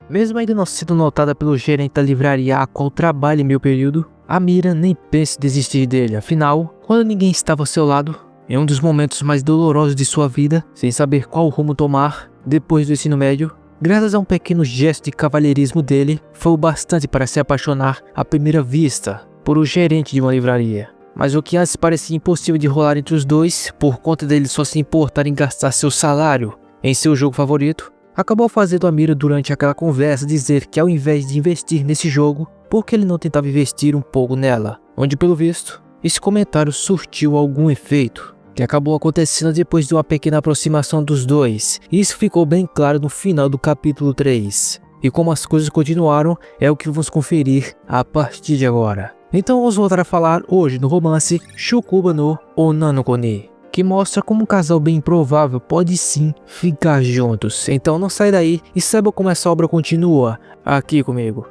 Mesmo ainda não sendo notada pelo gerente da livraria a qual trabalha em meu período, a Mira nem pensa em desistir dele. Afinal, quando ninguém estava ao seu lado, em um dos momentos mais dolorosos de sua vida, sem saber qual rumo tomar depois do ensino médio, graças a um pequeno gesto de cavalheirismo dele, foi o bastante para se apaixonar à primeira vista por o gerente de uma livraria. Mas o que antes parecia impossível de rolar entre os dois, por conta dele só se importar em gastar seu salário em seu jogo favorito, acabou fazendo a Mira durante aquela conversa dizer que ao invés de investir nesse jogo, por que ele não tentava investir um pouco nela, onde pelo visto, esse comentário surtiu algum efeito, que acabou acontecendo depois de uma pequena aproximação dos dois, e isso ficou bem claro no final do capítulo 3. E como as coisas continuaram, é o que vamos conferir a partir de agora. Então vamos voltar a falar hoje no romance Shukuba no Onanokoni, que mostra como um casal bem improvável pode sim ficar juntos. Então não sai daí e saiba como essa obra continua aqui comigo.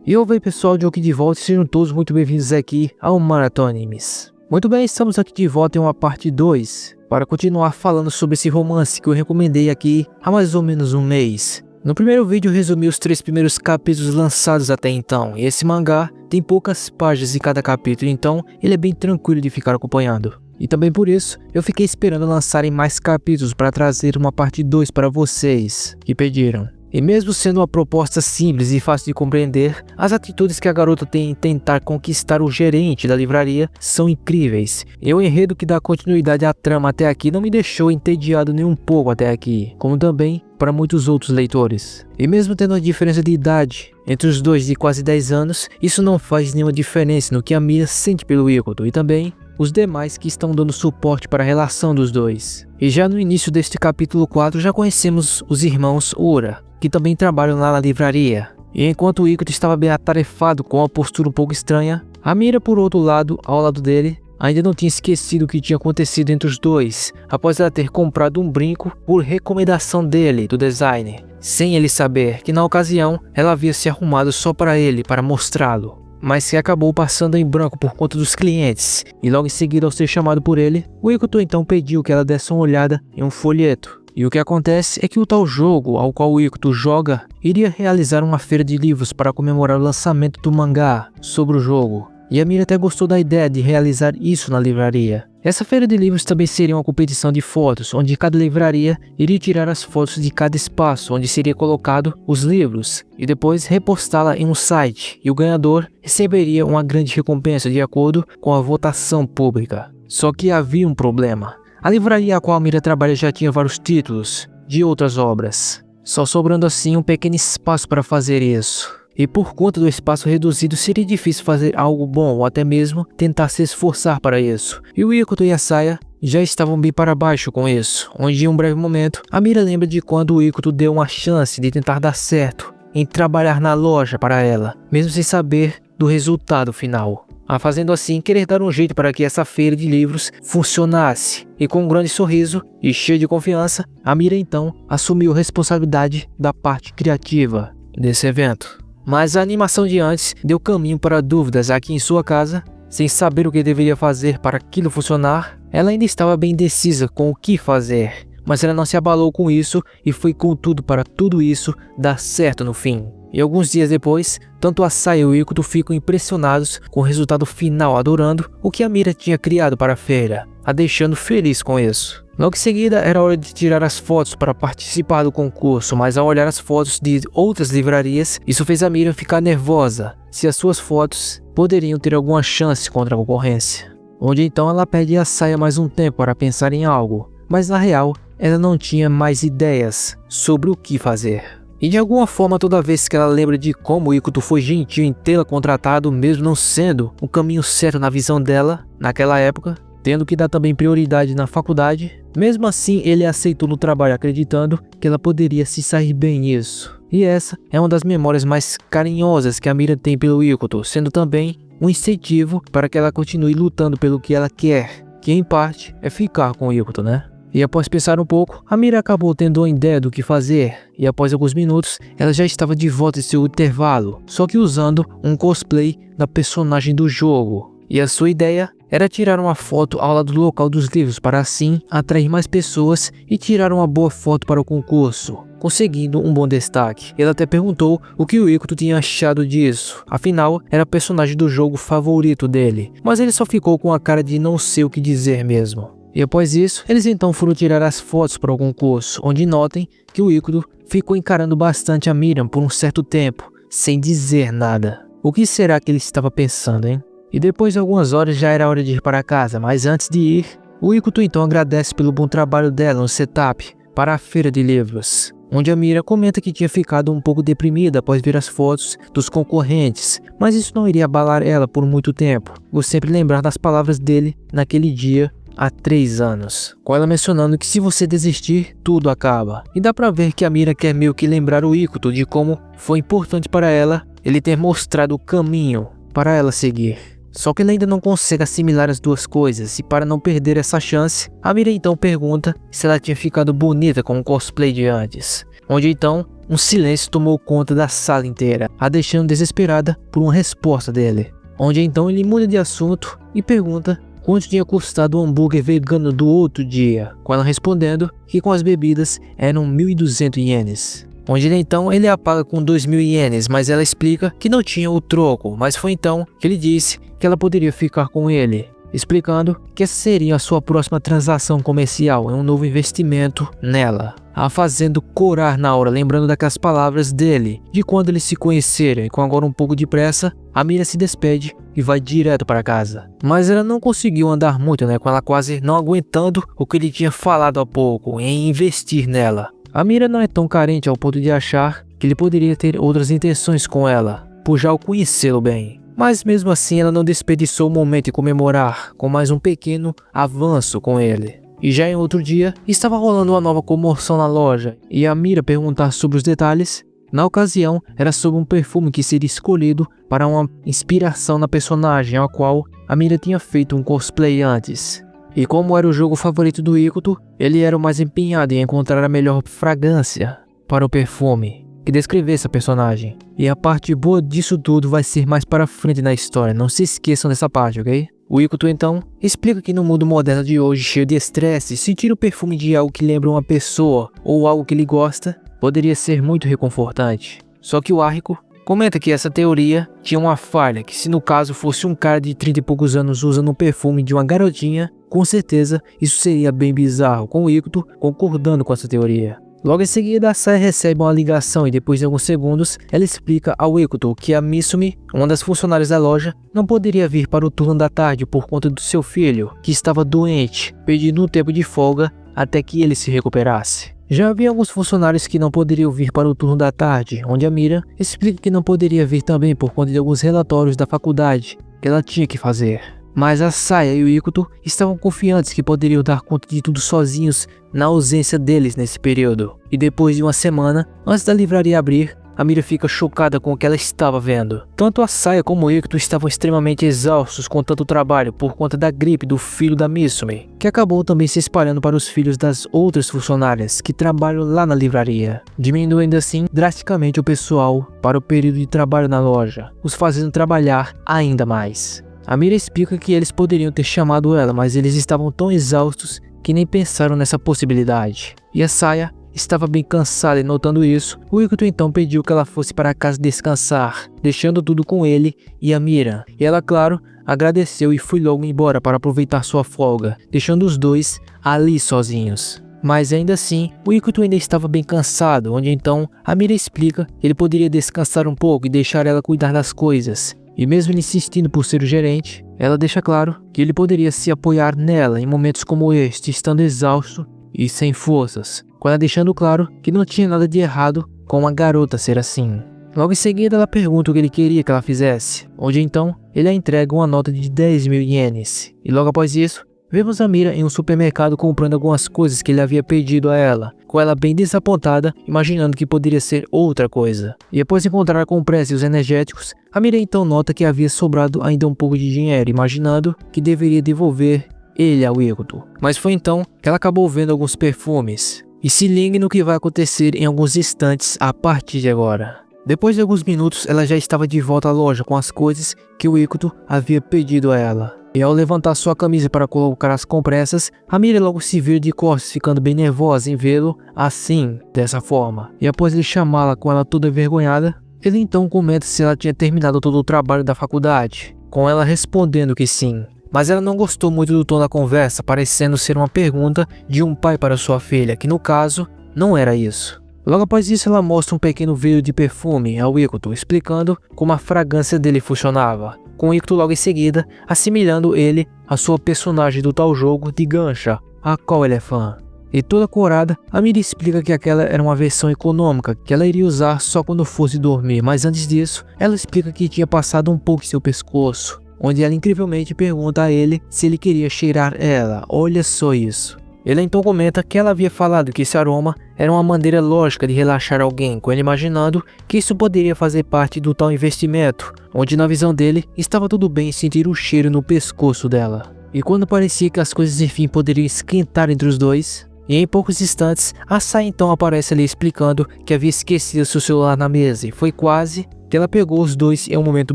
E oi pessoal, de aqui de volta, sejam todos muito bem-vindos aqui ao Maratona Animes. Muito bem, estamos aqui de volta em uma parte 2, para continuar falando sobre esse romance que eu recomendei aqui há mais ou menos um mês. No primeiro vídeo eu resumi os 3 primeiros capítulos lançados até então, e esse mangá tem poucas páginas em cada capítulo, então ele é bem tranquilo de ficar acompanhando. E também por isso, eu fiquei esperando lançarem mais capítulos para trazer uma parte 2 para vocês, que pediram. E mesmo sendo uma proposta simples e fácil de compreender, as atitudes que a garota tem em tentar conquistar o gerente da livraria são incríveis. E o enredo que dá continuidade à trama até aqui não me deixou entediado nem um pouco até aqui, como também para muitos outros leitores. E mesmo tendo a diferença de idade entre os dois de quase 10 anos, isso não faz nenhuma diferença no que a Mira sente pelo Ikoto e também os demais que estão dando suporte para a relação dos dois. E já no início deste capítulo 4 já conhecemos os irmãos Ura, que também trabalham lá na livraria. E enquanto o Ikoto estava bem atarefado com uma postura um pouco estranha, a Mira por outro lado, ao lado dele, ainda não tinha esquecido o que tinha acontecido entre os dois, após ela ter comprado um brinco por recomendação dele, do designer, sem ele saber que na ocasião ela havia se arrumado só para ele, para mostrá-lo, mas que acabou passando em branco por conta dos clientes, e logo em seguida ao ser chamado por ele, o Ikoto então pediu que ela desse uma olhada em um folheto. E o que acontece é que o tal jogo ao qual o Ikoto joga iria realizar uma feira de livros para comemorar o lançamento do mangá sobre o jogo. E a Mira até gostou da ideia de realizar isso na livraria. Essa feira de livros também seria uma competição de fotos, onde cada livraria iria tirar as fotos de cada espaço onde seria colocado os livros e depois repostá-la em um site, e o ganhador receberia uma grande recompensa de acordo com a votação pública. Só que havia um problema. A livraria a qual a Mira trabalha já tinha vários títulos de outras obras, só sobrando assim um pequeno espaço para fazer isso. E por conta do espaço reduzido seria difícil fazer algo bom ou até mesmo tentar se esforçar para isso. E o Ikoto e a Saya já estavam bem para baixo com isso, onde em um breve momento a Mira lembra de quando o Ikoto deu uma chance de tentar dar certo em trabalhar na loja para ela, mesmo sem saber do resultado final. Fazendo assim querer dar um jeito para que essa feira de livros funcionasse. E com um grande sorriso e cheio de confiança, a Mira então assumiu a responsabilidade da parte criativa desse evento. Mas a animação de antes deu caminho para dúvidas aqui em sua casa. Sem saber o que deveria fazer para aquilo funcionar, ela ainda estava bem indecisa com o que fazer. Mas ela não se abalou com isso e foi com tudo para tudo isso dar certo no fim. E alguns dias depois, tanto a Saya e o Ikoto ficam impressionados com o resultado final, adorando o que a Mira tinha criado para a feira, a deixando feliz com isso. Logo em seguida, era hora de tirar as fotos para participar do concurso, mas ao olhar as fotos de outras livrarias, isso fez a Mira ficar nervosa, se as suas fotos poderiam ter alguma chance contra a concorrência. Onde então ela pede a Saya mais um tempo para pensar em algo, mas na real, ela não tinha mais ideias sobre o que fazer. E de alguma forma, toda vez que ela lembra de como o Ikoto foi gentil em tê-la contratado, mesmo não sendo o caminho certo na visão dela, naquela época, tendo que dar também prioridade na faculdade, mesmo assim ele a aceitou no trabalho acreditando que ela poderia se sair bem nisso. E essa é uma das memórias mais carinhosas que a Mira tem pelo Ikoto, sendo também um incentivo para que ela continue lutando pelo que ela quer, que em parte é ficar com o Ikoto, né? E após pensar um pouco, a Mira acabou tendo uma ideia do que fazer, e após alguns minutos, ela já estava de volta em seu intervalo, só que usando um cosplay da personagem do jogo. E a sua ideia era tirar uma foto ao lado do local dos livros para assim atrair mais pessoas e tirar uma boa foto para o concurso, conseguindo um bom destaque. Ele até perguntou o que o Ikuto tinha achado disso, afinal era o personagem do jogo favorito dele, mas ele só ficou com a cara de não sei o que dizer mesmo. E após isso, eles então foram tirar as fotos para o concurso, onde notem que o Ikuto ficou encarando bastante a Miriam por um certo tempo, sem dizer nada. O que será que ele estava pensando, hein? E depois de algumas horas já era hora de ir para casa, mas antes de ir, o Ikuto então agradece pelo bom trabalho dela no setup para a feira de livros, onde a Mira comenta que tinha ficado um pouco deprimida após ver as fotos dos concorrentes, mas isso não iria abalar ela por muito tempo. Vou sempre lembrar das palavras dele naquele dia há 3 anos, com ela mencionando que se você desistir, tudo acaba. E dá pra ver que a Mira quer meio que lembrar o Ikuto de como foi importante para ela ele ter mostrado o caminho para ela seguir. Só que ele ainda não consegue assimilar as duas coisas, e para não perder essa chance, a Mira então pergunta se ela tinha ficado bonita com o cosplay de antes, onde então um silêncio tomou conta da sala inteira, a deixando desesperada por uma resposta dele, onde então ele muda de assunto e pergunta quanto tinha custado o hambúrguer vegano do outro dia, com ela respondendo que com as bebidas eram 1.200 ienes. Onde então ele a paga com 2.000 ienes, mas ela explica que não tinha o troco, mas foi então que ele disse que ela poderia ficar com ele, explicando que essa seria a sua próxima transação comercial, um novo investimento nela, a fazendo corar na hora, lembrando daquelas palavras dele, de quando eles se conheceram, e com agora um pouco de pressa, a Mira se despede e vai direto para casa. Mas ela não conseguiu andar muito, com ela quase não aguentando o que ele tinha falado há pouco, em investir nela. A Mira não é tão carente ao ponto de achar que ele poderia ter outras intenções com ela, por já o conhecê-lo bem. Mas mesmo assim ela não desperdiçou o momento de comemorar com mais um pequeno avanço com ele. E já em outro dia, estava rolando uma nova comoção na loja, e a Mira perguntar sobre os detalhes. Na ocasião, era sobre um perfume que seria escolhido para uma inspiração na personagem, ao qual a Mira tinha feito um cosplay antes. E como era o jogo favorito do Ikuto, ele era o mais empenhado em encontrar a melhor fragrância para o perfume que descrevesse a personagem. E a parte boa disso tudo vai ser mais para frente na história, não se esqueçam dessa parte, ok? O Ikuto então explica que no mundo moderno de hoje, cheio de estresse, sentir o perfume de algo que lembra uma pessoa ou algo que ele gosta poderia ser muito reconfortante. Só que o Ariko comenta que essa teoria tinha uma falha, que se no caso fosse um cara de 30 e poucos anos usando um perfume de uma garotinha, com certeza isso seria bem bizarro, com o Ikuto concordando com essa teoria. Logo em seguida, a Saya recebe uma ligação e depois de alguns segundos, ela explica ao Ikuto que a Misumi, uma das funcionárias da loja, não poderia vir para o turno da tarde por conta do seu filho, que estava doente, pedindo um tempo de folga até que ele se recuperasse. Já havia alguns funcionários que não poderiam vir para o turno da tarde, onde a Mira explica que não poderia vir também por conta de alguns relatórios da faculdade que ela tinha que fazer. Mas a Saya e o Ikuto estavam confiantes que poderiam dar conta de tudo sozinhos na ausência deles nesse período. E depois de uma semana, antes da livraria abrir, a Mira fica chocada com o que ela estava vendo. Tanto a Saya como o Ikuto estavam extremamente exaustos com tanto trabalho por conta da gripe do filho da Misumi, que acabou também se espalhando para os filhos das outras funcionárias que trabalham lá na livraria, diminuindo assim drasticamente o pessoal para o período de trabalho na loja, os fazendo trabalhar ainda mais. A Mira explica que eles poderiam ter chamado ela, mas eles estavam tão exaustos que nem pensaram nessa possibilidade. E a Saya estava bem cansada, e notando isso, o Ikuto então pediu que ela fosse para casa descansar, deixando tudo com ele e a Mira. E ela, claro, agradeceu e foi logo embora para aproveitar sua folga, deixando os dois ali sozinhos. Mas ainda assim, o Ikuto ainda estava bem cansado, onde então a Mira explica que ele poderia descansar um pouco e deixar ela cuidar das coisas. E mesmo ele insistindo por ser o gerente, ela deixa claro que ele poderia se apoiar nela em momentos como este, estando exausto e sem forças, com ela deixando claro que não tinha nada de errado com uma garota ser assim. Logo em seguida ela pergunta o que ele queria que ela fizesse, onde então ele a entrega uma nota de 10.000 ienes. E logo após isso, vemos a Mira em um supermercado comprando algumas coisas que ele havia pedido a ela, com ela bem desapontada, imaginando que poderia ser outra coisa. E após encontrar com pressa e os energéticos, a Mira então nota que havia sobrado ainda um pouco de dinheiro, imaginando que deveria devolver ele ao Ikuto. Mas foi então que ela acabou vendo alguns perfumes. E se ligue no que vai acontecer em alguns instantes a partir de agora. Depois de alguns minutos, ela já estava de volta à loja com as coisas que o Ikuto havia pedido a ela. E ao levantar sua camisa para colocar as compressas, a Mira logo se vira de costas, ficando bem nervosa em vê-lo assim, dessa forma. E após ele chamá-la com ela toda envergonhada, ele então comenta se ela tinha terminado todo o trabalho da faculdade, com ela respondendo que sim. Mas ela não gostou muito do tom da conversa, parecendo ser uma pergunta de um pai para sua filha, que no caso, não era isso. Logo após isso, ela mostra um pequeno vidro de perfume ao Ikuto, explicando como a fragrância dele funcionava, com Ikuto logo em seguida assimilando ele à sua personagem do tal jogo de Gacha, a qual ele é fã. E toda corada, a Mira explica que aquela era uma versão econômica que ela iria usar só quando fosse dormir, mas antes disso, ela explica que tinha passado um pouco em seu pescoço, onde ela incrivelmente pergunta a ele se ele queria cheirar ela. Olha só isso. Ele então comenta que ela havia falado que esse aroma era uma maneira lógica de relaxar alguém, com ele imaginando que isso poderia fazer parte do tal investimento, onde na visão dele estava tudo bem sentir o cheiro no pescoço dela. E quando parecia que as coisas enfim poderiam esquentar entre os dois, e em poucos instantes, a Sai então aparece ali explicando que havia esquecido seu celular na mesa, e foi quase que ela pegou os dois em um momento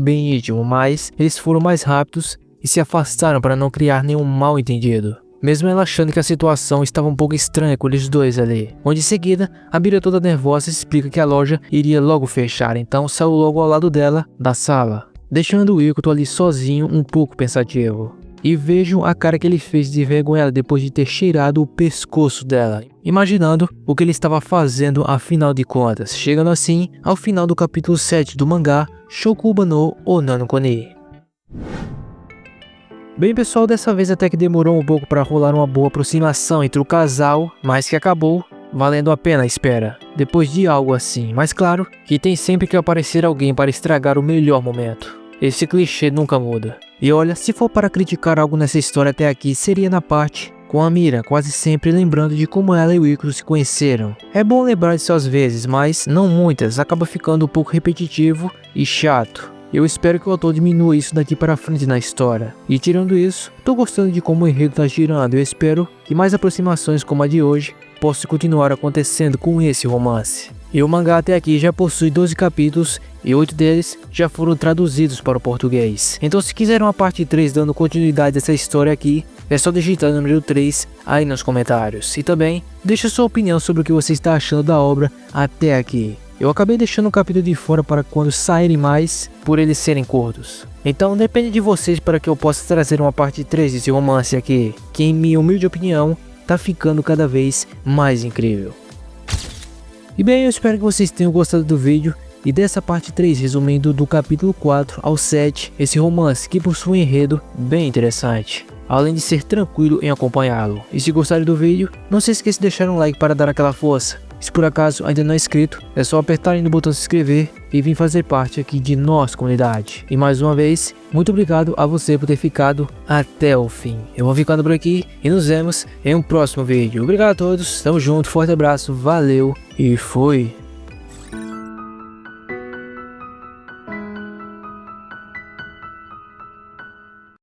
bem íntimo, mas eles foram mais rápidos e se afastaram para não criar nenhum mal entendido. Mesmo ela achando que a situação estava um pouco estranha com eles dois ali. Onde em seguida, a Mira toda nervosa explica que a loja iria logo fechar, então saiu logo ao lado dela, da sala, deixando o Ikuto ali sozinho, um pouco pensativo. E vejo a cara que ele fez de vergonha depois de ter cheirado o pescoço dela, imaginando o que ele estava fazendo afinal de contas, chegando assim ao final do capítulo 7 do mangá Shokuba no Onanokoni. Bem pessoal, dessa vez até que demorou um pouco para rolar uma boa aproximação entre o casal, mas que acabou valendo a pena a espera, depois de algo assim. Mas claro que tem sempre que aparecer alguém para estragar o melhor momento. Esse clichê nunca muda. E olha, se for para criticar algo nessa história até aqui, seria na parte com a Mira, quase sempre lembrando de como ela e o Ikuto se conheceram. É bom lembrar disso às vezes, mas não muitas, acaba ficando um pouco repetitivo e chato. Eu espero que o autor diminua isso daqui para frente na história. E tirando isso, tô gostando de como o enredo tá girando. Eu espero que mais aproximações como a de hoje possam continuar acontecendo com esse romance. E o mangá até aqui já possui 12 capítulos e 8 deles já foram traduzidos para o português. Então se quiser uma parte 3 dando continuidade a essa história aqui, é só digitar o número 3 aí nos comentários. E também deixa sua opinião sobre o que você está achando da obra até aqui. Eu acabei deixando o capítulo de fora para quando saírem mais, por eles serem curtos. Então depende de vocês para que eu possa trazer uma parte 3 desse romance aqui, que em minha humilde opinião, tá ficando cada vez mais incrível. E bem, eu espero que vocês tenham gostado do vídeo e dessa parte 3, resumindo do capítulo 4 ao 7, esse romance que possui um enredo bem interessante, além de ser tranquilo em acompanhá-lo. E se gostarem do vídeo, não se esqueça de deixar um like para dar aquela força. Se por acaso ainda não é inscrito, é só apertar aí no botão se inscrever e vir fazer parte aqui de nossa comunidade. E mais uma vez, muito obrigado a você por ter ficado até o fim. Eu vou ficando por aqui e nos vemos em um próximo vídeo. Obrigado a todos, tamo junto, forte abraço, valeu e fui!